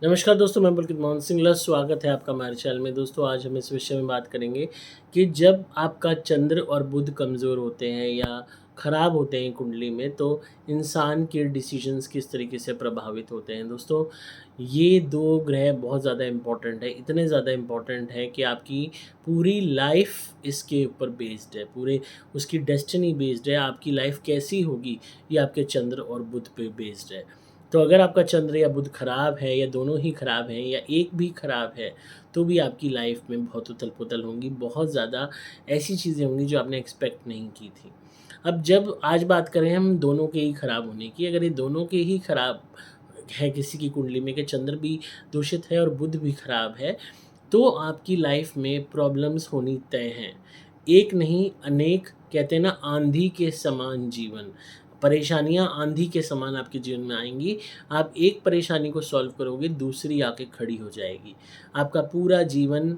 नमस्कार दोस्तों, मैं पुलकित मोहन सिंगला स्वागत है आपका हमारे चैनल में। दोस्तों, आज हम इस विषय में बात करेंगे कि जब आपका चंद्र और बुध कमज़ोर होते हैं या ख़राब होते हैं कुंडली में, तो इंसान के डिसीजंस किस तरीके से प्रभावित होते हैं। दोस्तों, ये 2 ग्रह बहुत ज़्यादा इम्पोर्टेंट है, इतने ज़्यादा इम्पोर्टेंट है कि आपकी पूरी लाइफ़ इसके ऊपर बेस्ड है, पूरे उसकी डेस्टिनी बेस्ड है। आपकी लाइफ़ कैसी होगी, ये आपके चंद्र और बुध पे बेस्ड है। तो अगर आपका चंद्र या बुध खराब है या दोनों ही खराब हैं या एक भी खराब है, तो भी आपकी लाइफ में बहुत उथल-पुथल होंगी, बहुत ज़्यादा ऐसी चीज़ें होंगी जो आपने एक्सपेक्ट नहीं की थी। अब जब आज बात करें हम दोनों के ही खराब होने की, अगर ये दोनों के ही खराब है किसी की कुंडली में कि चंद्र भी दूषित है और बुध भी खराब है, तो आपकी लाइफ में प्रॉब्लम्स होनी तय हैं। एक नहीं अनेक, कहते हैं ना, आंधी के समान जीवन, परेशानियाँ आंधी के समान आपके जीवन में आएँगी। आप एक परेशानी को सॉल्व करोगे, दूसरी आके खड़ी हो जाएगी। आपका पूरा जीवन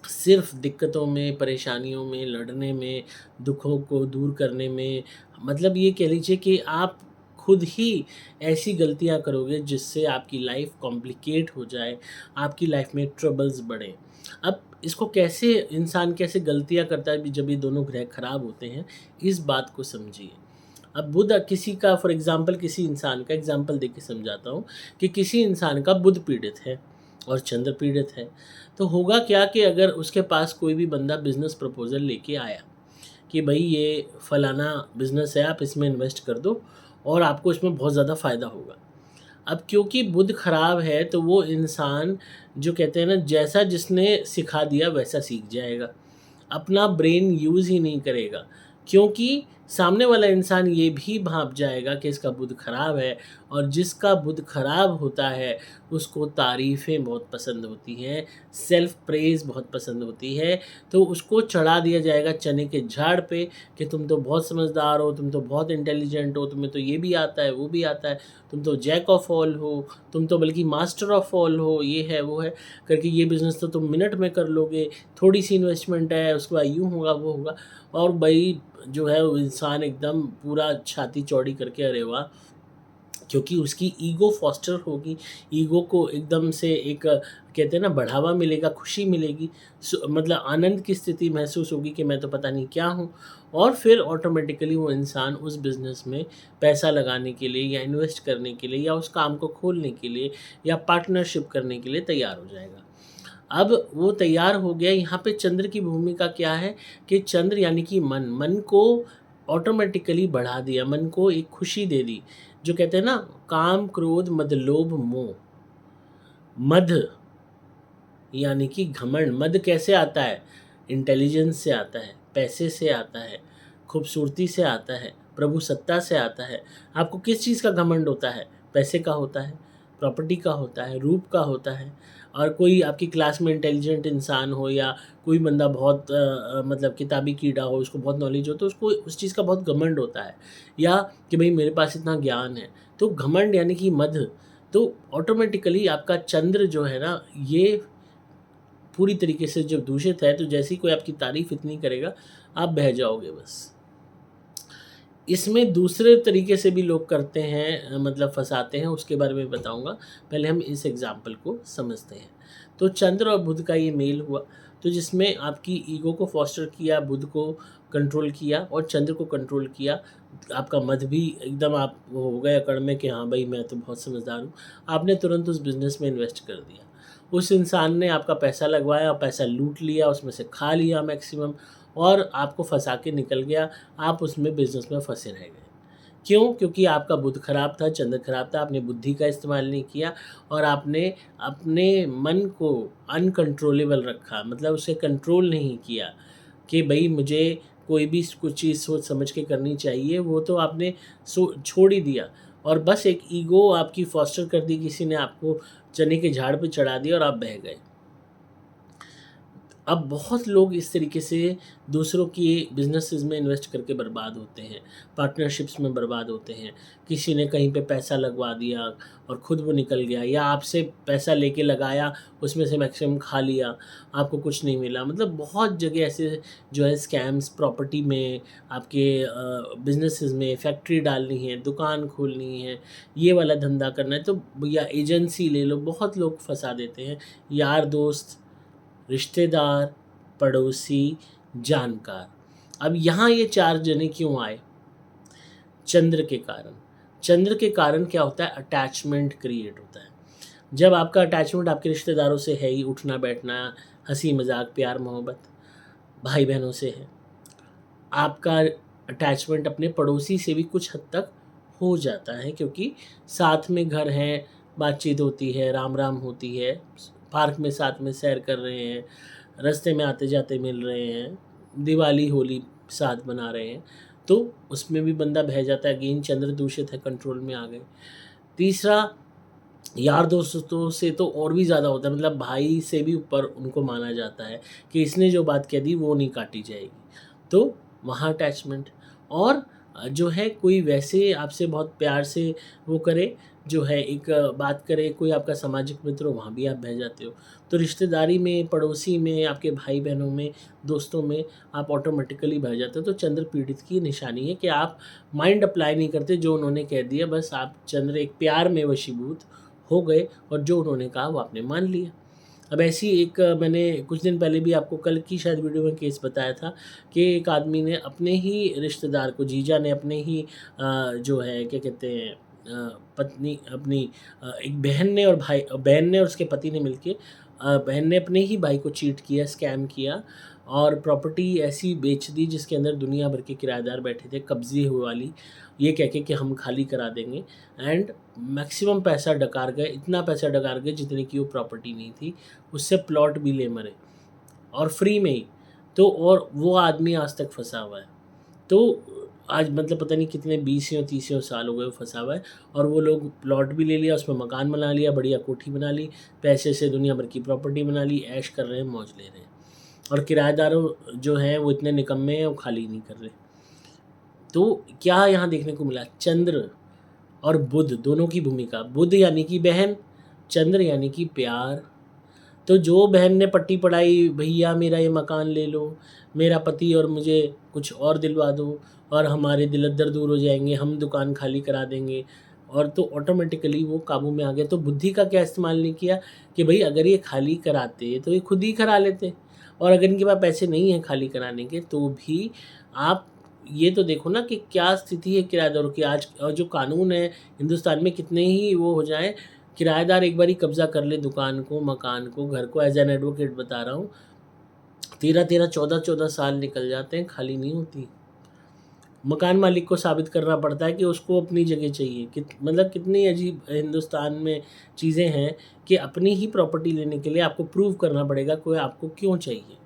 सिर्फ़ दिक्कतों में, परेशानियों में, लड़ने में, दुखों को दूर करने में, मतलब ये कह लीजिए कि आप खुद ही ऐसी गलतियाँ करोगे जिससे आपकी लाइफ़ कॉम्प्लिकेट हो जाए, आपकी लाइफ़ में ट्रबल्स बढ़ें। अब इसको कैसे इंसान कैसे गलतियाँ करता है जब ये दोनों ग्रह खराब होते हैं, इस बात को समझिए। अब बुध किसी का फॉर एग्ज़ाम्पल किसी इंसान का एग्ज़ाम्पल देके समझाता हूँ कि किसी इंसान का बुध पीड़ित है और चंद्र पीड़ित है। तो होगा क्या कि अगर उसके पास कोई भी बंदा बिज़नेस प्रपोज़ल लेके आया कि भई ये फलाना बिज़नेस है, आप इसमें इन्वेस्ट कर दो और आपको इसमें बहुत ज़्यादा फ़ायदा होगा। अब क्योंकि बुध खराब है तो वो इंसान, जो कहते हैं ना, जैसा जिसने सिखा दिया वैसा सीख जाएगा। अपना ब्रेन यूज़ ही नहीं करेगा, क्योंकि सामने वाला इंसान ये भी भाँप जाएगा कि इसका बुध खराब है, और जिसका बुध खराब होता है उसको तारीफ़ें बहुत पसंद होती हैं, सेल्फ प्रेज़ बहुत पसंद होती है। तो उसको चढ़ा दिया जाएगा चने के झाड़ पे कि तुम तो बहुत समझदार हो, तुम तो बहुत इंटेलिजेंट हो, तुम्हें तो ये भी आता है, वो भी आता है, तुम तो जैक ऑफ ऑल हो, तुम तो बल्कि मास्टर ऑफ ऑल हो, ये है, वो है, करके ये बिज़नेस तो तुम मिनट में कर लोगे, थोड़ी-सी इन्वेस्टमेंट है, उसके बाद यूँ होगा, वो होगा। और भई जो है वो इंसान एकदम पूरा छाती चौड़ी करके, अरे वाह! क्योंकि उसकी ईगो फ़ॉस्टर होगी, ईगो को एकदम से एक, कहते हैं ना, बढ़ावा मिलेगा, खुशी मिलेगी, मतलब आनंद की स्थिति महसूस होगी कि मैं तो पता नहीं क्या हूँ। और फिर ऑटोमेटिकली वो इंसान उस बिज़नेस में पैसा लगाने के लिए या इन्वेस्ट करने के लिए या उस काम को खोलने के लिए या पार्टनरशिप करने के लिए तैयार हो जाएगा। अब वो तैयार हो गया, यहाँ पे चंद्र की भूमिका क्या है कि चंद्र यानी कि मन को ऑटोमेटिकली बढ़ा दिया, मन को एक खुशी दे दी। जो कहते हैं ना, काम, क्रोध, मद, लोभ, मोह। मद यानी कि घमंड। मद कैसे आता है? इंटेलिजेंस से आता है, पैसे से आता है, खूबसूरती से आता है, प्रभुसत्ता से आता है। आपको किस चीज़ का घमंड होता है? पैसे का होता है, प्रॉपर्टी का होता है, रूप का होता है। और कोई आपकी क्लास में इंटेलिजेंट इंसान हो या कोई बंदा बहुत मतलब किताबी कीड़ा हो, उसको बहुत नॉलेज हो, तो उसको उस चीज़ का बहुत घमंड होता है। या कि भई मेरे पास इतना ज्ञान है। तो घमंड यानी कि मद। तो ऑटोमेटिकली आपका चंद्र जो है ना, ये पूरी तरीके से जब दूषित है, तो जैसे ही कोई आपकी तारीफ़ इतनी करेगा, आप बह जाओगे बस। इसमें दूसरे तरीके से भी लोग करते हैं, मतलब फँसाते हैं, उसके बारे में बताऊँगा। पहले हम इस एग्ज़ाम्पल को समझते हैं। तो चंद्र और बुध का ये मेल हुआ, तो जिसमें आपकी ईगो को फ़ॉस्टर किया, बुध को कंट्रोल किया और चंद्र को कंट्रोल किया। आपका मध भी एकदम आप वो हो गए अकड़ में कि हाँ भाई, मैं तो बहुत समझदार हूँ। आपने तुरंत उस बिज़नेस में इन्वेस्ट कर दिया। उस इंसान ने आपका पैसा लगवाया, पैसा लूट लिया, उसमें से खा लिया मैक्सिमम, और आपको फँसा के निकल गया। आप उसमें बिज़नेस में फँसे रह गए। क्यों? क्योंकि आपका बुध खराब था, चंद्र खराब था, आपने बुद्धि का इस्तेमाल नहीं किया और आपने अपने मन को अनकंट्रोलेबल रखा, मतलब उसे कंट्रोल नहीं किया कि भई मुझे कोई भी कुछ चीज़ सोच समझ के करनी चाहिए, वो तो आपने छोड़ ही दिया। और बस एक ईगो आपकी फ़ॉस्टर कर दी, किसी ने आपको चने के झाड़ पे चढ़ा दिया और आप बह गए। अब बहुत लोग इस तरीके से दूसरों की बिज़नेसेस में इन्वेस्ट करके बर्बाद होते हैं, पार्टनरशिप्स में बर्बाद होते हैं। किसी ने कहीं पे पैसा लगवा दिया और खुद वो निकल गया, या आपसे पैसा लेके लगाया, उसमें से मैक्सिमम खा लिया, आपको कुछ नहीं मिला। मतलब बहुत जगह ऐसे जो है स्कैम्स, प्रॉपर्टी में, आपके बिज़नेसेस में फैक्ट्री डालनी है, दुकान खोलनी है, ये वाला धंधा करना है तो या एजेंसी ले लो, बहुत लोग फँसा देते हैं। यार दोस्त, रिश्तेदार, पड़ोसी, जानकार। अब यहाँ ये 4 जने क्यों आए? चंद्र के कारण। चंद्र के कारण क्या होता है? अटैचमेंट क्रिएट होता है। जब आपका अटैचमेंट आपके रिश्तेदारों से है ही, उठना बैठना, हँसी मज़ाक, प्यार मोहब्बत, भाई-बहनों से है। आपका अटैचमेंट अपने पड़ोसी से भी कुछ हद तक हो जाता है, क्योंकि साथ में घर हैं, बातचीत होती है, राम-राम होती है, पार्क में साथ में सैर कर रहे हैं, रास्ते में आते-जाते मिल रहे हैं, दिवाली, होली साथ मना रहे हैं, तो उसमें भी बंदा बह जाता है। अगेन चंद्र दूषित है, कंट्रोल में आ गए। तीसरा, यार दोस्तों से तो और भी ज़्यादा होता है, मतलब भाई से भी ऊपर उनको माना जाता है कि इसने जो बात कह दी वो नहीं काटी जाएगी। तो वहाँ अटैचमेंट। और जो है कोई वैसे आपसे बहुत प्यार से वो करे, जो है एक बात करे, कोई आपका सामाजिक मित्र हो, वहाँ भी आप बह जाते हो। तो रिश्तेदारी में, पड़ोसी में, आपके भाई-बहनों में, दोस्तों में आप ऑटोमेटिकली बह जाते हो। तो चंद्र पीड़ित की निशानी है कि आप माइंड अप्लाई नहीं करते, जो उन्होंने कह दिया बस आप चंद्र एक प्यार में वशीभूत हो गए और जो उन्होंने कहा वो आपने मान लिया। अब ऐसी एक मैंने कुछ दिन पहले भी आपको कल की शायद वीडियो में केस बताया था कि एक आदमी ने अपने ही रिश्तेदार को, जीजा ने अपने ही जो है क्या कहते हैं पत्नी अपनी एक बहन ने और उसके पति ने मिलके बहन ने अपने ही भाई को चीट किया, स्कैम किया और प्रॉपर्टी ऐसी बेच दी जिसके अंदर दुनिया भर के किराएदार बैठे थे, कब्ज़े हुए वाली, ये कह के कि हम खाली करा देंगे। एंड मैक्सिमम पैसा डकार गए, इतना पैसा डकार गए जितने की वो प्रॉपर्टी नहीं थी, उससे प्लॉट भी ले मरे और फ्री में ही। तो और वो आदमी आज तक फँसा हुआ है। तो आज मतलब पता नहीं कितने 20 साल हो गए वो फँसा हुआ है और वो लोग प्लॉट भी ले लिया, उसमें मकान बना लिया, बढ़िया कोठी बना ली, पैसे से दुनिया भर की प्रॉपर्टी बना ली, ऐश कर रहे हैं, मौज ले रहे हैं। और किराएदारों जो हैं वो इतने निकम्मे हैं, वो खाली नहीं कर रहे। तो क्या यहाँ देखने को मिला? चंद्र और बुध दोनों की भूमिका। बुध यानी कि बहन, चंद्र यानी कि प्यार। तो जो बहन ने पट्टी पढ़ाई, भैया मेरा ये मकान ले लो, मेरा पति और मुझे कुछ और दिलवा दो और हमारे दिल-दर दूर हो जाएँगे, हम दुकान खाली करा देंगे, और तो ऑटोमेटिकली वो काबू में आ गया। तो बुद्धि का क्या इस्तेमाल नहीं किया कि भई अगर ये खाली कराते तो ये खुद ही करा लेते, और अगर इनके पास पैसे नहीं हैं खाली कराने के तो भी आप ये तो देखो ना कि क्या स्थिति है किराएदारों की आज। और जो कानून है हिंदुस्तान में, कितने ही वो हो जाएँ, किराएदार एक बारी कब्ज़ा कर ले दुकान को, मकान को, घर को, एज़ एन एडवोकेट बता रहा हूँ, 13-13, 14-14 साल निकल जाते हैं, खाली नहीं होती। मकान मालिक को साबित करना पड़ता है कि उसको अपनी जगह चाहिए। मतलब कितनी अजीब हिंदुस्तान में चीज़ें हैं कि अपनी ही प्रॉपर्टी लेने के लिए आपको प्रूव करना पड़ेगा कि आपको क्यों चाहिए।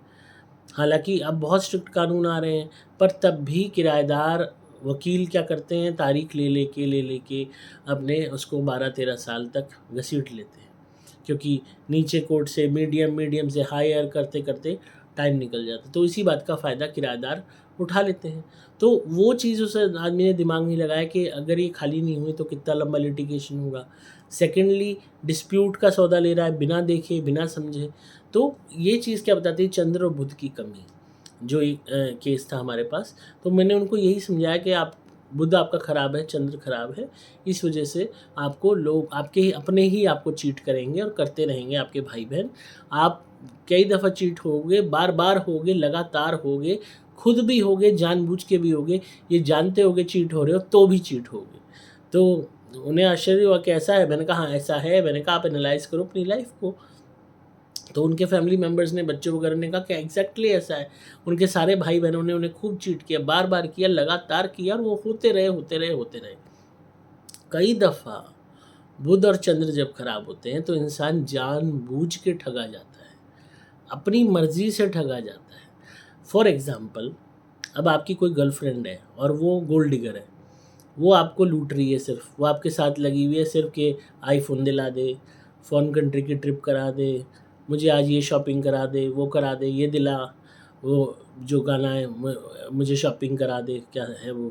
हालाँकि अब बहुत स्ट्रिक्ट कानून आ रहे हैं, पर तब भी किराएदार वकील क्या करते हैं, तारीख ले लेके अपने उसको 12-13 साल तक घसीट लेते हैं। क्योंकि नीचे कोर्ट से मीडियम, मीडियम से हायर करते-करते टाइम निकल जाता है। तो इसी बात का फ़ायदा किराएदार उठा लेते हैं। तो वो चीज़ उस आदमी ने दिमाग में लगाया कि अगर ये खाली नहीं हुई तो कितना लंबा लिटिगेशन होगा। सेकेंडली, डिस्प्यूट का सौदा ले रहा है बिना देखे, बिना समझे। तो ये चीज़ क्या बताती है? चंद्र और बुध की कमी। जो एक केस था हमारे पास, तो मैंने उनको यही समझाया कि आप बुध आपका ख़राब है, चंद्र ख़राब है, इस वजह से आपको लोग आपके अपने ही आपको चीट करेंगे और करते रहेंगे आपके भाई-बहन। आप कई दफ़ा चीट होगे, बार-बार होगे, लगातार होगे, खुद भी होगे, जानबूझ के भी होगे, ये जानते होगे चीट हो रहे हो तो भी चीट होगे। तो उन्हें आश्चर्य हुआ कि ऐसा है? मैंने कहा हाँ, ऐसा है। मैंने कहा आप एनालाइज़ करो अपनी लाइफ़ को। तो उनके फैमिली मेंबर्स ने, बच्चे वगैरह ने कहा कि एग्जैक्टली ऐसा है। उनके सारे भाई बहनों ने उन्हें खूब चीट किया, बार बार किया, लगातार किया, और वो होते रहे। कई दफ़ा बुध और चंद्र जब खराब होते हैं तो इंसान जानबूझ के ठगा जाता है, अपनी मर्जी से ठगा जाता है। फॉर एग्ज़ाम्पल, अब आपकी कोई गर्लफ्रेंड है और वो गोल्ड डिगर है, वो आपको लूट रही है, सिर्फ वो आपके साथ लगी हुई है सिर्फ कि आईफ़ोन दिला दे, फ़ॉरेन कंट्री की ट्रिप करा दे, मुझे आज ये शॉपिंग करा दे, वो करा दे, ये दिला, वो जो गाना है मुझे शॉपिंग करा दे, क्या है वो।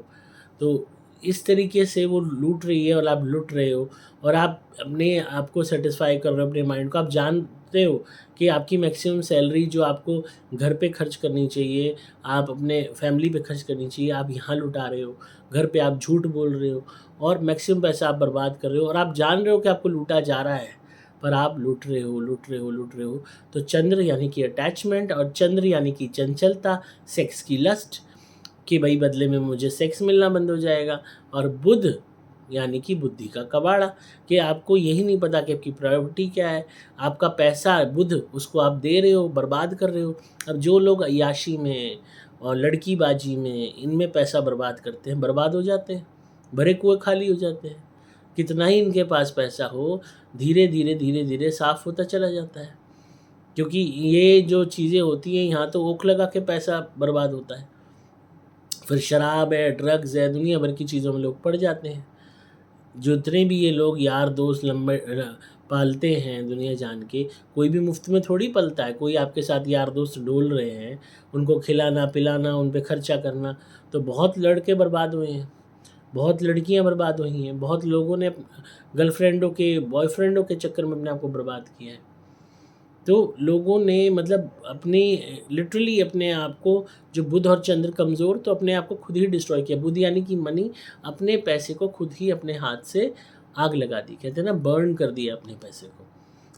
तो इस तरीके से वो लूट रही है और आप लुट रहे हो, और आप अपने आप को सेटिस्फाई कर रहे हो, अपने माइंड को। आप जानते हो कि आपकी मैक्सिमम सैलरी जो आपको घर पे खर्च करनी चाहिए, आप अपने फैमिली पे खर्च करनी चाहिए, आप यहाँ लुटा रहे हो। घर पे आप झूठ बोल रहे हो और मैक्सिमम पैसा आप बर्बाद कर रहे हो, और आप जान रहे हो कि आपको लूटा जा रहा है, पर आप लूट रहे हो, लूट रहे हो, लूट रहे हो। तो चंद्र यानी कि अटैचमेंट, और चंद्र यानी कि चंचलता, सेक्स की लस्ट, कि भाई बदले में मुझे सेक्स मिलना बंद हो जाएगा। और बुध यानी कि बुद्धि का कबाड़ा, कि आपको यही नहीं पता कि आपकी प्रायोरिटी क्या है। आपका पैसा बुध, उसको आप दे रहे हो, बर्बाद कर रहे हो। अब जो लोग अय्याशी में और लड़कीबाजी में इनमें पैसा बर्बाद करते हैं, बर्बाद हो जाते हैं, भरे कुएं खाली हो जाते हैं। कितना ही इनके पास पैसा हो, धीरे धीरे धीरे धीरे साफ होता चला जाता है, क्योंकि ये जो चीज़ें होती हैं यहाँ तो ओख लगा के पैसा बर्बाद होता है। फिर शराब है, ड्रग्स है, दुनिया भर की चीज़ों में लोग पड़ जाते हैं। जितने भी ये लोग यार दोस्त लंबे पालते हैं, दुनिया जान के, कोई भी मुफ्त में थोड़ी पलता है। कोई आपके साथ यार दोस्त डोल रहे हैं, उनको खिलाना पिलाना, उन पे खर्चा करना। तो बहुत लड़के बर्बाद हुए हैं, बहुत लड़कियां बर्बाद हुई हैं, बहुत लोगों ने गर्लफ्रेंडों के, बॉयफ्रेंडों के चक्कर में अपने आप को बर्बाद किया है। तो लोगों ने मतलब अपनी लिटरली अपने आप को, जो बुध और चंद्र कमज़ोर, तो अपने आप को खुद ही डिस्ट्रॉय किया। बुध यानी कि मनी, अपने पैसे को खुद ही अपने हाथ से आग लगा दी, कहते हैं ना, बर्न कर दिया अपने पैसे को।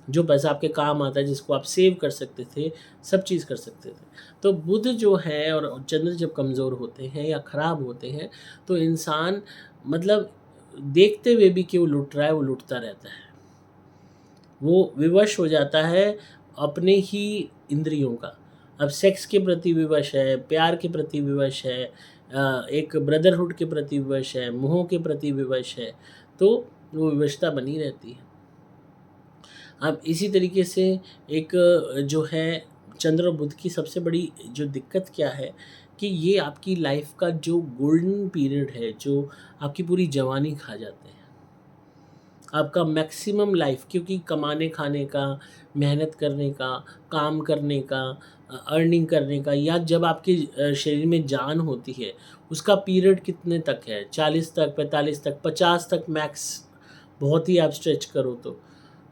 जो पैसा आपके काम आता है, जिसको आप सेव कर सकते थे, सब चीज़ कर सकते थे। तो बुध जो है और चंद्र जब कमज़ोर होते हैं या ख़राब होते हैं, तो इंसान मतलब देखते हुए भी कि वो लुट रहा है, वो लुटता रहता है। वो विवश हो जाता है अपने ही इंद्रियों का। अब सेक्स के प्रति विवश है, प्यार के प्रति विवश है, एक ब्रदरहुड के प्रति विवश है, मोह के प्रति विवश है, तो वो विवशता बनी रहती है। अब इसी तरीके से एक जो है चंद्र और बुध की सबसे बड़ी जो दिक्कत क्या है, कि ये आपकी लाइफ का जो गोल्डन पीरियड है, जो आपकी पूरी जवानी खा जाते हैं, आपका मैक्सिमम लाइफ, क्योंकि कमाने खाने का, मेहनत करने का, काम करने का, अर्निंग करने का, या जब आपके शरीर में जान होती है, उसका पीरियड कितने तक है, 40 तक, 45 तक, 50 तक मैक्स, बहुत ही आप स्ट्रेच करो तो।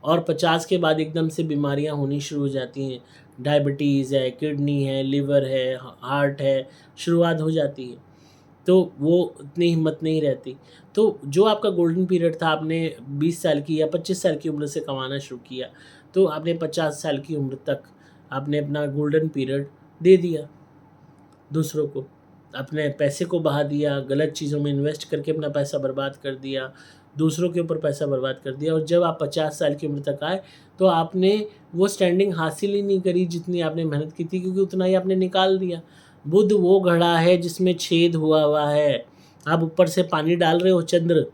और 50 के बाद एकदम से बीमारियां होनी शुरू हो जाती हैं, डायबिटीज़ है, किडनी है, लिवर है, हार्ट है, शुरुआत हो जाती है। तो वो उतनी हिम्मत नहीं रहती। तो जो आपका गोल्डन पीरियड था, आपने 20 साल की या 25 साल की उम्र से कमाना शुरू किया, तो आपने 50 साल की उम्र तक आपने अपना गोल्डन पीरियड दे दिया दूसरों को, अपने पैसे को बहा दिया, गलत चीज़ों में इन्वेस्ट करके अपना पैसा बर्बाद कर दिया, दूसरों के ऊपर पैसा बर्बाद कर दिया। और जब आप 50 साल की उम्र तक आए, तो आपने वो स्टैंडिंग हासिल ही नहीं करी जितनी आपने मेहनत की थी, क्योंकि उतना ही आपने निकाल दिया। बुध वो घड़ा है जिसमें छेद हुआ है। आप ऊपर से पानी डाल रहे हो, चंद्र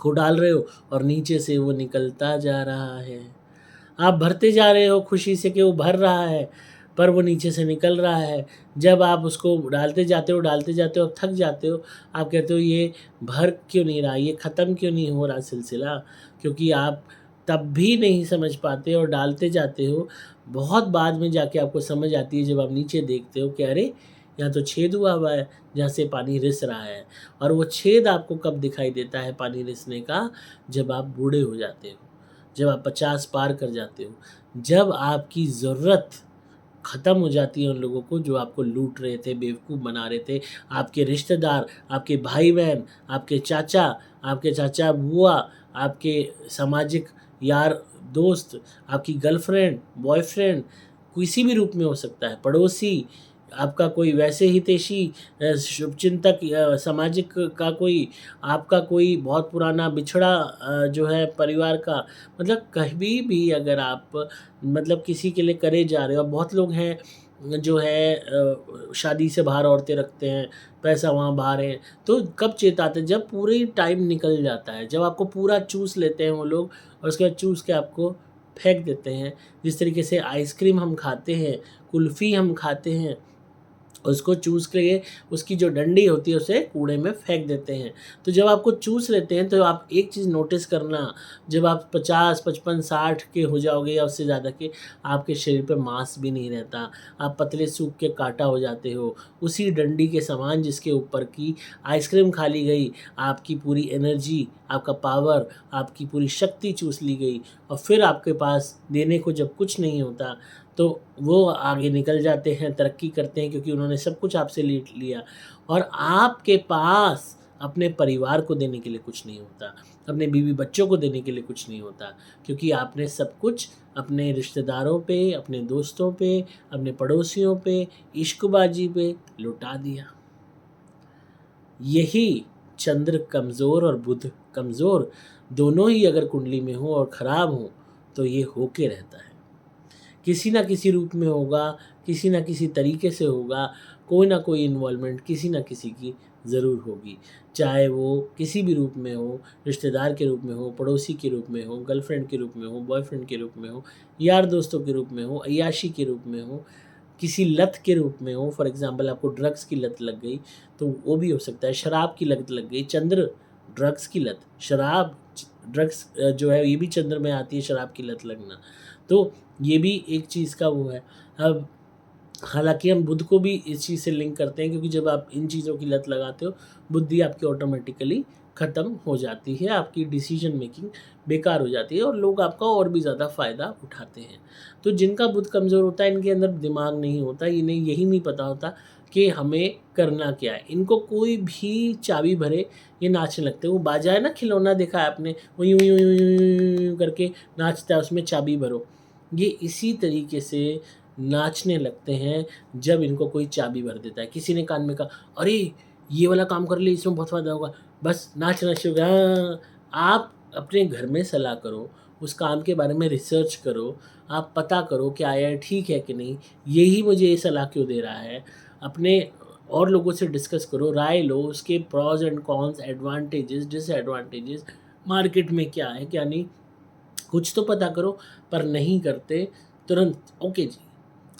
को डाल रहे हो, और नीचे से वो निकलता जा रहा है। आप भरते जा रहे हो खुशी से कि वो भर रहा है, पर वो नीचे से निकल रहा है। जब आप उसको डालते जाते हो, थक जाते हो, आप कहते हो ये भर क्यों नहीं रहा, ये ख़त्म क्यों नहीं हो रहा सिलसिला, क्योंकि आप तब भी नहीं समझ पाते और डालते जाते हो। बहुत बाद में जाके आपको समझ आती है, जब आप नीचे देखते हो कि अरे यहाँ तो छेद हुआ है जहाँ से पानी रिस रहा है। और वो छेद आपको कब दिखाई देता है पानी रिसने का, जब आप बूढ़े हो जाते हो, जब आप 50 पार कर जाते हो, जब आपकी ज़रूरत ख़त्म हो जाती है उन लोगों को जो आपको लूट रहे थे, बेवकूफ़ बना रहे थे, आपके रिश्तेदार, आपके भाई-बहन, आपके चाचा बुआ, आपके सामाजिक यार दोस्त, आपकी गर्लफ्रेंड, बॉयफ्रेंड, किसी भी रूप में हो सकता है, पड़ोसी, आपका कोई वैसे हितैषी, शुभचिंतक, सामाजिक का कोई, आपका कोई बहुत पुराना बिछड़ा जो है परिवार का, मतलब कहीं भी अगर आप मतलब किसी के लिए करे जा रहे हो। बहुत लोग हैं जो है शादी से बाहर औरतें रखते हैं, पैसा वहाँ बाहर है, तो कब चेताते हैं, जब पूरी टाइम निकल जाता है, जब आपको पूरा चूस लेते हैं वो लोग, और उसके बाद चूस के आपको फेंक देते हैं। जिस तरीके से आइसक्रीम हम खाते हैं, कुल्फ़ी हम खाते हैं, उसको चूस के उसकी जो डंडी होती है उसे कूड़े में फेंक देते हैं। तो जब आपको चूस लेते हैं तो आप एक चीज़ नोटिस करना, जब आप 50, 55, 60 के हो जाओगे या उससे ज़्यादा के, आपके शरीर पे मांस भी नहीं रहता। आप पतले सूख के काँटा हो जाते हो। उसी डंडी के समान जिसके ऊपर की आइसक्रीम खा ली गई, आपकी पूरी एनर्जी, आपका पावर, आपकी पूरी शक्ति चूस ली गई और फिर आपके पास देने को जब कुछ नहीं होता, तो वो आगे निकल जाते हैं, तरक्की करते हैं क्योंकि उन्होंने सब कुछ आपसे लीट लिया और आपके पास अपने परिवार को देने के लिए कुछ नहीं होता, अपने बीवी-बच्चों को देने के लिए कुछ नहीं होता क्योंकि आपने सब कुछ अपने रिश्तेदारों पे, अपने दोस्तों पे, अपने पड़ोसियों पे, इश्कबाज़ी पे लुटा दिया। यही चंद्र कमज़ोर और बुध कमज़ोर दोनों ही अगर कुंडली में हो और ख़राब हो, तो ये होके रहता है। किसी न किसी रूप में होगा, किसी न किसी तरीके से होगा, कोई ना कोई इन्वॉल्वमेंट किसी न किसी की ज़रूर होगी। चाहे वो किसी भी रूप में हो, रिश्तेदार के रूप में हो, पड़ोसी के रूप में हो, गर्लफ्रेंड के रूप में हो, बॉयफ्रेंड के रूप में हो, यार दोस्तों के रूप में हो, अय्याशी के रूप में हो, किसी लत के रूप में हो। फॉर एग्ज़ाम्पल आपको ड्रग्स की लत लग गई, तो वो भी हो सकता है। शराब की लत लग गई, चंद्र ड्रग्स की लत, शराब ड्रग्स जो है ये भी चंद्र में आती है, शराब की लत लगना। तो ये भी एक चीज़ का वो है। अब हालाँकि हम बुध को भी इस चीज़ से लिंक करते हैं क्योंकि जब आप इन चीज़ों की लत लगाते हो, बुद्धि आपकी ऑटोमेटिकली ख़त्म हो जाती है, आपकी डिसीज़न मेकिंग बेकार हो जाती है और लोग आपका और भी ज़्यादा फ़ायदा उठाते हैं। तो जिनका बुध कमज़ोर होता है, इनके अंदर दिमाग नहीं होता, इन्हें यही नहीं पता होता कि हमें करना क्या है। इनको कोई भी चाबी भरे ये नाचने लगते हैं। वो बाजा है ना, खिलौना देखा है आपने, वो यूँ, यूँ, यूँ, यूँ, यूँ, यूँ करके नाचता है, उसमें चाबी भरो। ये इसी तरीके से नाचने लगते हैं जब इनको कोई चाबी भर देता है। किसी ने कान में कहा, "अरे! ये वाला काम कर ले, इसमें बहुत फ़ायदा होगा।" बस नाचना शुरू कर हाँ, आप अपने घर में सलाह करो, उस काम के बारे में रिसर्च करो, आप पता करो क्या ये ठीक है कि नहीं, यही मुझे ये सलाह क्यों दे रहा है। अपने और लोगों से डिस्कस करो, राय लो, उसके pros and cons, advantages, disadvantages, market में क्या है, क्या नहीं, कुछ तो पता करो। पर नहीं करते, तुरंत ओके जी।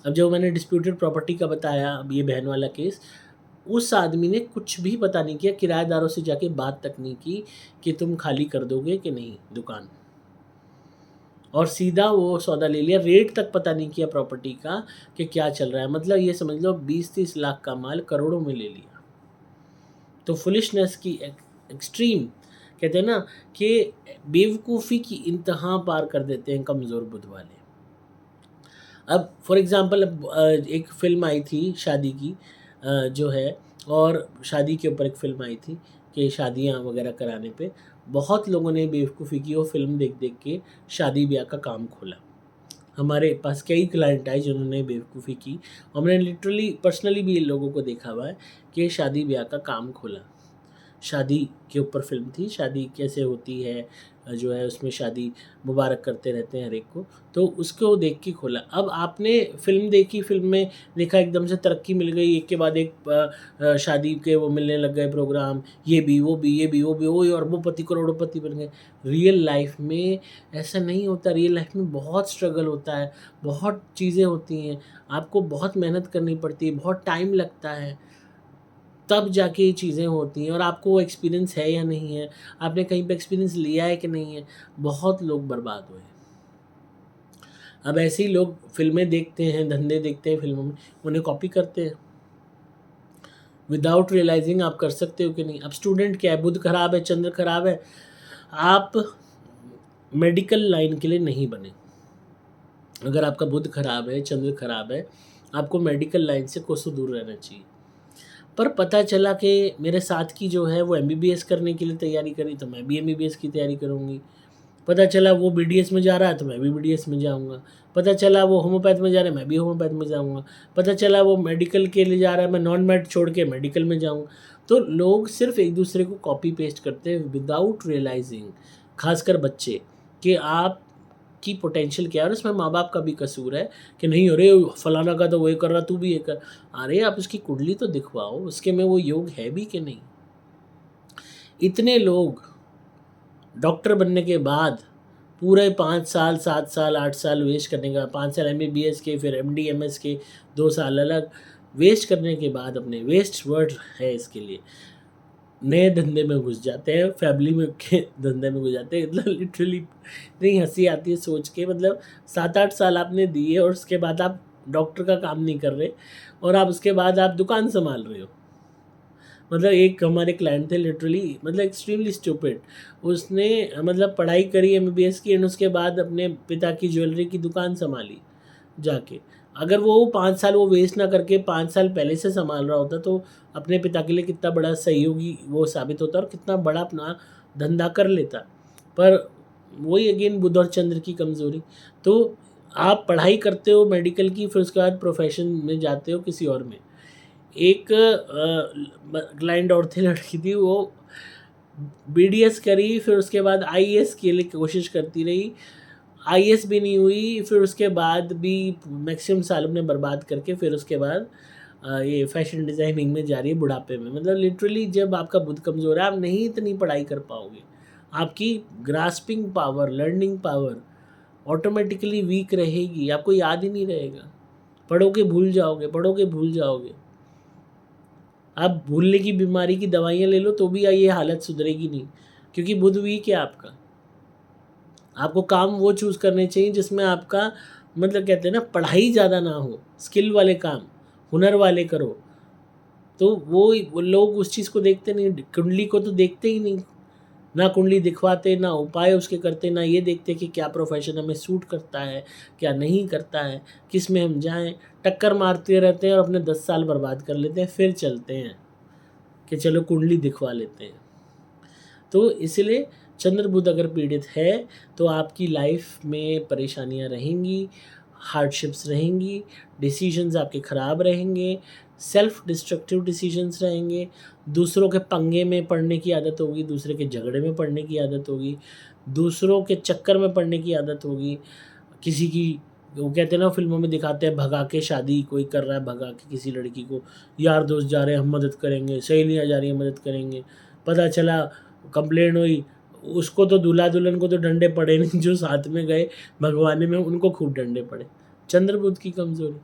अब जो मैंने डिस्प्यूटेड प्रॉपर्टी का बताया, अब ये बहन वाला केस, उस आदमी ने कुछ भी पता नहीं किया, किराएदारों से जाके बात तक नहीं की कि तुम खाली कर दोगे कि नहीं दुकान, और सीधा वो सौदा ले लिया। रेट तक पता नहीं किया प्रॉपर्टी का कि क्या चल रहा है। मतलब ये समझ लो 20-30 लाख का माल करोड़ों में ले लिया। तो फुलिशनेस की एक्सट्रीम, कहते हैं ना कि बेवकूफ़ी की इंतहा पार कर देते हैं कमज़ोर बुध वाले। अब फॉर एग्ज़ाम्पल एक फ़िल्म आई थी शादी की, जो है, और शादी के ऊपर एक फ़िल्म आई थी कि शादियाँ वग़ैरह कराने पे बहुत लोगों ने बेवकूफ़ी की, वो फ़िल्म देख के शादी-ब्याह का काम खोला। हमारे पास कई क्लाइंट आए जिन्होंने बेवकूफ़ी की और मैंने लिटरली पर्सनली भी इन लोगों को देखा हुआ है कि शादी-ब्याह का काम खोला। शादी के ऊपर फ़िल्म थी, शादी कैसे होती है, जो है उसमें शादी मुबारक करते रहते हैं हर एक को, तो उसको देख के खोला। अब आपने फ़िल्म देखी, फ़िल्म में देखा एकदम से तरक्की मिल गई, एक के बाद एक शादी के वो मिलने लग गए प्रोग्राम, ये भी, वो भी, ये भी, वो भी, वो अरबों-पति, करोड़ों-पति बन गए। रियल लाइफ़ में ऐसा नहीं होता, रियल लाइफ़ में बहुत स्ट्रगल होता है, बहुत चीज़ें होती हैं, आपको बहुत मेहनत करनी पड़ती है, बहुत टाइम लगता है। तब जाके ये चीज़ें होती हैं और आपको वो एक्सपीरियंस है या नहीं है, आपने कहीं पे एक्सपीरियंस लिया है कि नहीं है, बहुत लोग बर्बाद हुए हैं। अब ऐसे ही लोग फ़िल्में देखते हैं, धंधे देखते हैं फ़िल्मों में, उन्हें कॉपी करते हैं। विदाउट रियलाइज़िंग आप कर सकते हो कि नहीं। अब स्टूडेंट क्या है, बुध खराब है, चंद्र खराब है, आप मेडिकल लाइन के लिए नहीं बने। अगर आपका बुध खराब है, चंद्र खराब है, आपको मेडिकल लाइन से कोसों दूर रहना चाहिए। पर पता चला कि मेरे साथ की जो है वो एमबीबीएस करने के लिए तैयारी करी, तो मैं भी एमबीबीएस की तैयारी करूँगी। पता चला वो बीडीएस में जा रहा है तो मैं भी बीडीएस में जाऊँगा। पता चला वो होम्योपैथ में जा रहा है, मैं भी होम्योपैथ में जाऊँगा। पता चला वो मेडिकल के लिए जा रहा है, मैं नॉन मेड छोड़ के मेडिकल में जाऊँगा। तो लोग सिर्फ़ एक दूसरे को कॉपी पेस्ट करते हैं विदाउट रियलाइज़िंग, ख़ासकर बच्चे, कि आप की पोटेंशियल क्या है और इसमें माँ-बाप का भी कसूर है कि नहीं, अरे फलाना का तो वो ये कर रहा, तू भी ये कर। अरे आप उसकी कुंडली तो दिखवाओ, उसके में वो योग है भी कि नहीं? इतने लोग डॉक्टर बनने के बाद पूरे 5 साल, 7 साल, 8 साल वेस्ट करने के बाद, 5 साल एमबीबीएस के, फिर एमडी, एमएस के, 2 साल अलग, वेस्ट करने के बाद अपने, वेस्ट वर्ड है इसके लिए, नए धंधे में घुस जाते हैं, फैमिली में के धंधे में घुस जाते हैं। मतलब लिटरली इतनी हँसी आती है सोच के, मतलब 7-8 साल आपने दिए और उसके बाद आप डॉक्टर का काम नहीं कर रहे और आप उसके बाद आप दुकान सँभाल रहे हो। मतलब एक हमारे क्लाइंट थे लिटरली, मतलब एक्सट्रीमली स्टूपिड। उसने मतलब पढ़ाई करी एमबीबीएस की एंड उसके बाद अपने पिता की ज्वेलरी की दुकान सँभाली जाके। अगर वो 5 साल वो वेस्ट ना करके 5 साल पहले से सँभाल रहा होता तो अपने पिता के लिए कितना बड़ा सहयोगी वो साबित होता और कितना बड़ा अपना धंधा कर लेता। पर वही अगेन बुध और चंद्र की कमज़ोरी। तो आप पढ़ाई करते हो मेडिकल की, फिर उसके बाद प्रोफ़ेशन में जाते हो किसी और में। एक क्लाइंट और थी, लड़की थी, वो बीडीएस करी, फिर उसके बाद आईएएस के लिए कोशिश करती रही, आईएएस भी नहीं हुई, फिर उसके बाद भी मैक्सिमम साल अपने बर्बाद करके फिर उसके बाद ये फैशन डिज़ाइनिंग में जा रही है बुढ़ापे में। मतलब लिटरली जब आपका बुध कमज़ोर है आप नहीं इतनी पढ़ाई कर पाओगे, आपकी grasping power, learning power automatically weak रहेगी, आपको याद ही नहीं रहेगा, पढ़ोगे भूल जाओगे, पढ़ोगे भूल जाओगे। आप भूलने की बीमारी की दवाइयाँ ले लो तो भी ये हालत सुधरेगी नहीं, क्योंकि बुध वीक है आपका। आपको काम वो चूज़ करने चाहिए जिसमें आपका मतलब कहते हैं ना पढ़ाई ज़्यादा ना हो, स्किल वाले काम, हुनर वाले करो। तो वो लोग उस चीज़ को देखते नहीं, कुंडली को तो देखते ही नहीं। ना कुंडली दिखवाते, ना उपाय उसके करते, ना ये देखते कि क्या प्रोफ़ेशन हमें सूट करता है, क्या नहीं करता है, किस में हम जाएँ। टक्कर मारते रहते हैं और अपने 10 साल बर्बाद कर लेते हैं, फिर चलते हैं कि चलो कुंडली दिखवा लेते हैं। तो इसलिए चंद्र बुध अगर पीड़ित है तो आपकी लाइफ में परेशानियां रहेंगी, हार्डशिप्स रहेंगी, डिसीजंस आपके ख़राब रहेंगे, सेल्फ डिस्ट्रक्टिव डिसीजंस रहेंगे, दूसरों के पंगे में पड़ने की आदत होगी, दूसरे के झगड़े में पड़ने की आदत होगी, दूसरों के चक्कर में पड़ने की आदत होगी। किसी की, वो कहते हैं ना फ़िल्मों में दिखाते हैं भगा के शादी कोई कर रहा है, भगा के किसी लड़की को, यार दोस्त जा रहे हैं हम मदद करेंगे, सहेलियाँ जा रही हैं मदद करेंगे, पता चला कंप्लेंट हुई, उसको तो दूल्हा दुल्हन को तो डंडे पड़े नहीं, जो साथ में गए भगवाने में उनको खूब डंडे पड़े। चंद्र बुध की कमज़ोरी,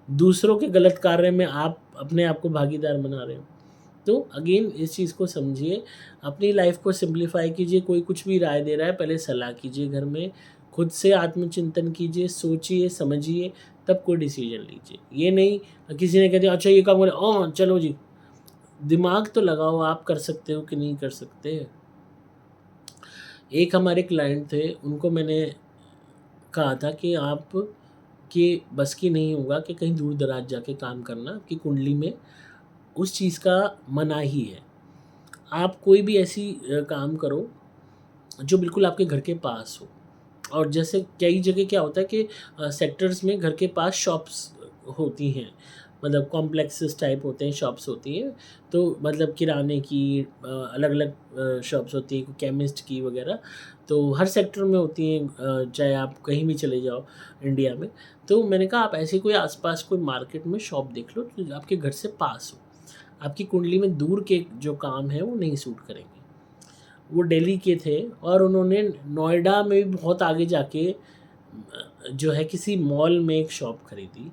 दूसरों के गलत कार्य में आप अपने आप को भागीदार बना रहे हो। तो अगेन इस चीज़ को समझिए, अपनी लाइफ को सिंप्लीफाई कीजिए। कोई कुछ भी राय दे रहा है पहले सलाह कीजिए घर में, खुद से आत्मचिंतन कीजिए, सोचिए समझिए, तब कोई डिसीजन लीजिए। ये नहीं किसी ने कह दिया अच्छा ये काम करें, ओह चलो जी, दिमाग तो लगाओ, आप कर सकते हो कि नहीं कर सकते। एक हमारे क्लाइंट थे, उनको मैंने कहा था कि आप के बस की नहीं होगा कि कहीं दूर दराज जाके काम करना, आपकी कुंडली में उस चीज़ का मनाही है। आप कोई भी ऐसी काम करो जो बिल्कुल आपके घर के पास हो। और जैसे कई जगह क्या होता है कि सेक्टर्स में घर के पास शॉप्स होती हैं, मतलब कॉम्प्लेक्सेस टाइप होते हैं, शॉप्स होती हैं। तो मतलब किराने की अलग अलग शॉप्स होती हैं, केमिस्ट की वगैरह, तो हर सेक्टर में होती हैं, चाहे आप कहीं भी चले जाओ इंडिया में। तो मैंने कहा आप ऐसी कोई आसपास कोई मार्केट में शॉप देख लो जो आपके घर से पास हो, आपकी कुंडली में दूर के जो काम है वो नहीं सूट करेंगे। वो दिल्ली के थे और उन्होंने नोएडा में भी बहुत आगे जाके जो है किसी मॉल में एक शॉप खरीदी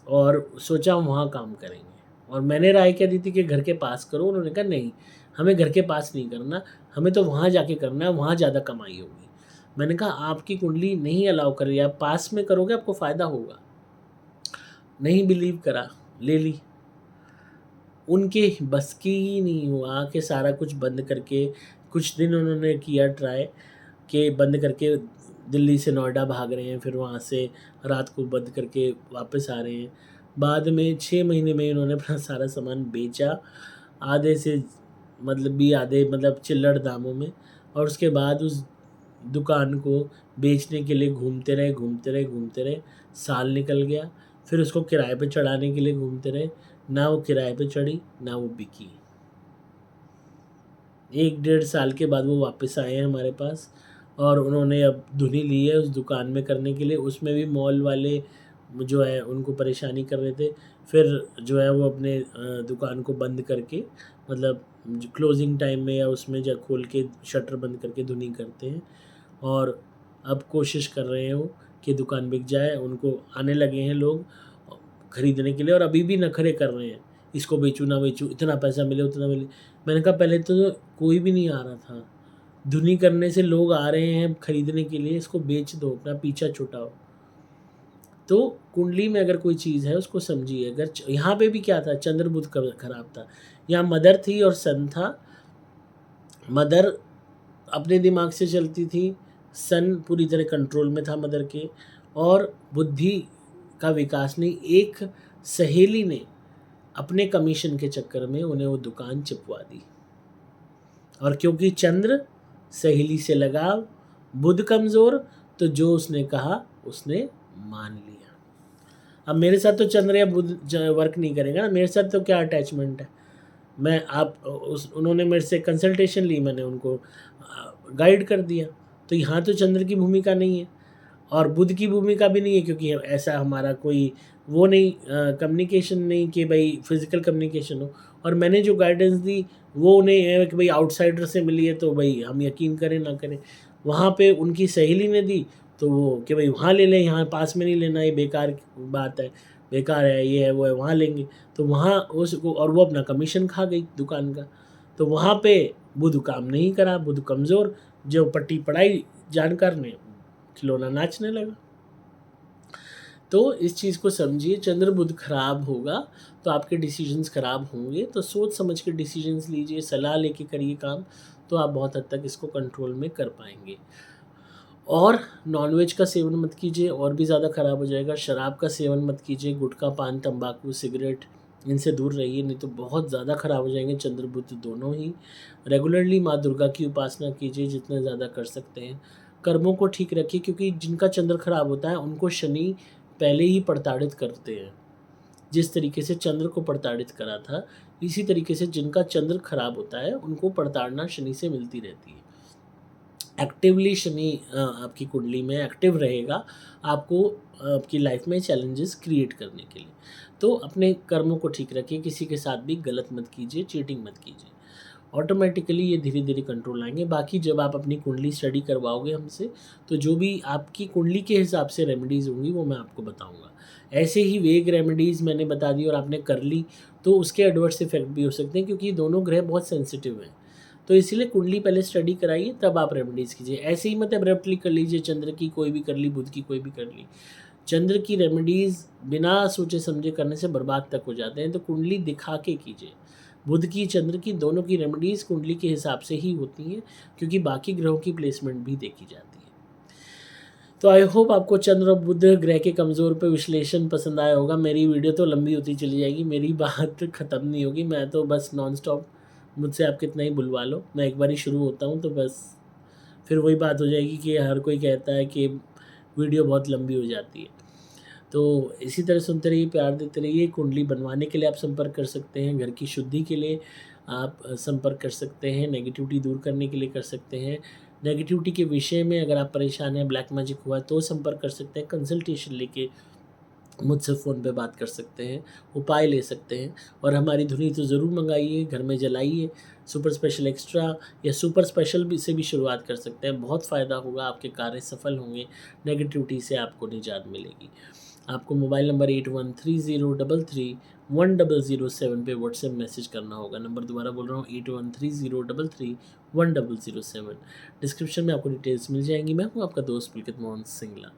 और सोचा वहाँ काम करेंगे। और मैंने राय क्या दी थी कि घर के पास करो, उन्होंने कहा नहीं, हमें घर के पास नहीं करना, हमें तो वहाँ जाके करना है, वहाँ ज़्यादा कमाई होगी। मैंने कहा आपकी कुंडली नहीं अलाउ कर रही है, आप पास में करोगे आपको फ़ायदा होगा। नहीं बिलीव करा, ले ली। उनके बस की ही नहीं हुआ कि सारा कुछ बंद करके, कुछ दिन उन्होंने किया ट्राई कि बंद करके दिल्ली से नोएडा भाग रहे हैं, फिर वहाँ से रात को बंद करके वापस आ रहे हैं। बाद में 6 महीने में इन्होंने अपना सारा सामान बेचा, आधे से मतलब भी आधे मतलब चिल्लड़ दामों में, और उसके बाद उस दुकान को बेचने के लिए घूमते रहे, घूमते रहे, घूमते रहे। साल निकल गया, फिर उसको किराए पे चढ़ाने के लिए घूमते रहे, ना वो किराए पे चढ़ी, ना वो बिकी। 1 डेढ़ साल के बाद वो वापस आए हैं हमारे पास और उन्होंने अब धुनी ली है उस दुकान में करने के लिए। उसमें भी मॉल वाले जो है उनको परेशानी कर रहे थे। फिर जो है वो अपने दुकान को बंद करके, मतलब जो क्लोजिंग टाइम में या उसमें जब खोल के शटर बंद करके धुनी करते हैं। और अब कोशिश कर रहे हो कि दुकान बिक जाए, उनको आने लगे हैं लोग। खरीदने के लिए और अभी भी नखरे कर रहे हैं, इसको बेचूँ ना बेचूँ, इतना पैसा मिले उतना मिले। मैंने कहा पहले तो कोई भी नहीं आ रहा था, धुनी करने से लोग आ रहे हैं खरीदने के लिए, इसको बेच दो, अपना पीछा छुटाओ। तो कुंडली में अगर कोई चीज़ है उसको समझिए। अगर यहाँ पे भी क्या था, चंद्र बुध खराब था, यहाँ मदर थी और सन था। मदर अपने दिमाग से चलती थी, सन पूरी तरह कंट्रोल में था मदर के, और बुद्धि का विकास नहीं। एक सहेली ने अपने कमीशन के चक्कर में उन्हें वो दुकान चिपवा दी, और क्योंकि चंद्र, सहेली से लगाव, बुध कमज़ोर, तो जो उसने कहा उसने मान लिया। अब मेरे साथ तो चंद्र या बुध वर्क नहीं करेगा ना, मेरे साथ तो क्या अटैचमेंट है। मैं आप उस उन्होंने मेरे से कंसल्टेशन ली, मैंने उनको गाइड कर दिया। तो यहाँ तो चंद्र की भूमिका नहीं है और बुध की भूमिका भी नहीं है, क्योंकि ऐसा हमारा कोई वो नहीं, कम्युनिकेशन नहीं कि भाई फिज़िकल कम्युनिकेशन हो। और मैंने जो गाइडेंस दी वो उन्हें है कि भाई आउटसाइडर से मिली है तो भाई हम यकीन करें ना करें। वहाँ पे उनकी सहेली ने दी तो वो कि भाई वहाँ ले लें, यहाँ पास में नहीं लेना, ये बेकार बात है, बेकार है, ये है वो है, वहाँ लेंगे। तो वहाँ उसको, और वो अपना कमीशन खा गई दुकान का। तो वहाँ पे बुध काम नहीं करा, बुध कमज़ोर, जो पट्टी पढ़ाई जानकार ने खिलौना नाचने लगा। तो इस चीज़ को समझिए, चंद्र बुध खराब होगा तो आपके डिसीजंस खराब होंगे, तो सोच समझ के डिसीजंस लीजिए, सलाह लेके करिए काम, तो आप बहुत हद तक इसको कंट्रोल में कर पाएंगे। और नॉनवेज का सेवन मत कीजिए, और भी ज़्यादा ख़राब हो जाएगा। शराब का सेवन मत कीजिए, गुटखा, पान, तंबाकू, सिगरेट, इनसे दूर रहिए, नहीं तो बहुत ज़्यादा ख़राब हो जाएंगे चंद्र बुध दोनों ही। रेगुलरली माँ दुर्गा की उपासना कीजिए जितना ज़्यादा कर सकते हैं। कर्मों को ठीक रखिए, क्योंकि जिनका चंद्र खराब होता है उनको शनि पहले ही प्रताड़ित करते हैं। जिस तरीके से चंद्र को प्रताड़ित करा था, इसी तरीके से जिनका चंद्र खराब होता है उनको प्रताड़ना शनि से मिलती रहती है। एक्टिवली शनि आपकी कुंडली में एक्टिव रहेगा आपको आपकी लाइफ में चैलेंजेस क्रिएट करने के लिए। तो अपने कर्मों को ठीक रखिए, किसी के साथ भी गलत मत कीजिए, चीटिंग मत कीजिए, ऑटोमेटिकली ये धीरे धीरे कंट्रोल आएंगे। बाकी जब आप अपनी कुंडली स्टडी करवाओगे हमसे, तो जो भी आपकी कुंडली के हिसाब से रेमेडीज़ होंगी वो मैं आपको बताऊंगा। ऐसे ही वेग रेमेडीज़ मैंने बता दी और आपने कर ली तो उसके एडवर्स इफेक्ट भी हो सकते हैं, क्योंकि ये दोनों ग्रह बहुत सेंसिटिव हैं। तो इसीलिए कुंडली पहले स्टडी कराइए, तब आप रेमेडीज़ कीजिए। ऐसे ही मत एब्रप्टली कर लीजिए, चंद्र की कोई भी कर ली, बुध की कोई भी कर ली। चंद्र की रेमेडीज़ बिना सोचे समझे करने से बर्बाद तक हो जाते हैं, तो कुंडली दिखा के कीजिए। बुध की, चंद्र की, दोनों की रेमेडीज़ कुंडली के हिसाब से ही होती हैं, क्योंकि बाकी ग्रहों की प्लेसमेंट भी देखी जाती है। तो आई होप आपको चंद्र और बुध ग्रह के कमज़ोर पे विश्लेषण पसंद आया होगा। मेरी वीडियो तो लंबी होती चली जाएगी, मेरी बात ख़त्म नहीं होगी, मैं तो बस नॉन स्टॉप, मुझसे आप कितना ही बुलवा लो, मैं एक बार ही शुरू होता हूँ तो बस फिर वही बात हो जाएगी कि हर कोई कहता है कि वीडियो बहुत लंबी हो जाती है। तो इसी तरह सुनते रहिए, प्यार देते रहिए। कुंडली बनवाने के लिए आप संपर्क कर सकते हैं, घर की शुद्धि के लिए आप संपर्क कर सकते हैं, नेगेटिविटी दूर करने के लिए कर सकते हैं। नेगेटिविटी के विषय में अगर आप परेशान हैं, ब्लैक मैजिक हुआ है, तो संपर्क कर सकते हैं, कंसल्टेशन लेके मुझसे फ़ोन पे बात कर सकते हैं, उपाय ले सकते हैं। और हमारी धुनी तो ज़रूर मंगाइए, घर में जलाइए। सुपर स्पेशल एक्स्ट्रा या सुपर स्पेशल भी से भी शुरुआत कर सकते हैं, बहुत फ़ायदा होगा, आपके कार्य सफल होंगे, नेगेटिविटी से आपको निजात मिलेगी। आपको मोबाइल नंबर 8130331007 पे व्हाट्सएप मैसेज करना होगा। नंबर दोबारा बोल रहा हूँ, 8130331007। डिस्क्रिप्शन में आपको डिटेल्स मिल जाएंगी। मैं हूँ आपका दोस्त पुलकित मोहन सिंगला।